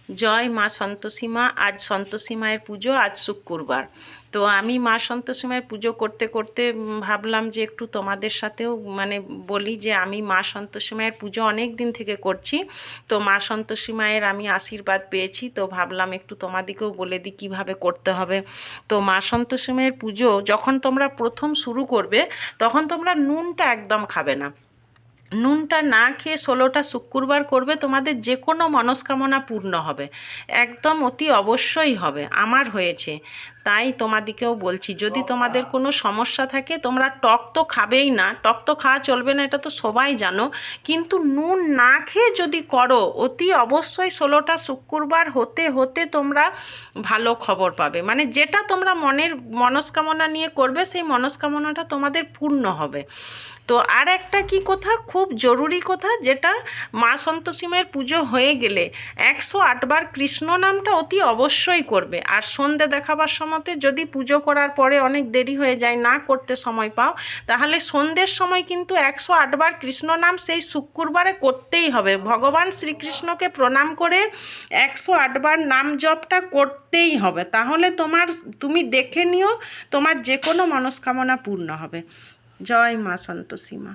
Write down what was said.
জয় মা সন্তোষী মা। আজ সন্তোষী মায়ের পুজো, আজ শুক্রবার। তো আমি মা সন্তোষী মায়ের পুজো করতে করতে ভাবলাম যে একটু তোমাদের সাথেও মানে বলি যে আমি মা সন্তোষী মায়ের পুজো অনেক দিন থেকে করছি। তো মা সন্তোষী মায়ের আমি আশীর্বাদ পেয়েছি, তো ভাবলাম একটু তোমাদেরকেও বলে দিই কীভাবে করতে হবে। তো মা সন্তোষী মায়ের পুজো যখন তোমরা প্রথম শুরু করবে, তখন তোমরা নুনটা একদম খাবে না। নুনটা না খেয়ে 16টা শুক্রবার করবে, তোমাদের যে কোনো মনস্কামনা পূর্ণ হবে, একদম অতি অবশ্যই হবে। আমার হয়েছে, তাই তোমাদিকেও বলছি যদি তোমাদের কোনো সমস্যা থাকে, তোমরা টক তো খাবেই না, টক তো খাওয়া চলবে না, এটা তো সবাই জানো। কিন্তু নুন না খেয়ে যদি করো, অতি অবশ্যই 16টা শুক্রবার হতে হতে তোমরা ভালো খবর পাবে। মানে যেটা তোমরা মনের মনস্কামনা নিয়ে করবে, সেই মনস্কামনাটা তোমাদের পূর্ণ হবে। তো আর একটা কি কথা, খুব জরুরি কথা, যেটা মা সন্তোষী মায়ের পুজো হয়ে গেলে 108 বার কৃষ্ণ নামটা অতি অবশ্যই করবে। আর সন্ধে দেখাবার সময়তে যদি পুজো করার পরে অনেক দেরি হয়ে যায়, না করতে সময় পাও, তাহলে সন্ধ্যের সময় কিন্তু 108 বার কৃষ্ণ নাম সেই শুক্রবারে করতেই হবে। ভগবান শ্রীকৃষ্ণকে প্রণাম করে 108 বার নাম জপটা করতেই হবে। তাহলে তুমি দেখে নিও, তোমার যে কোনো মনস্কামনা পূর্ণ হবে। জয় মা সন্তোষী মা।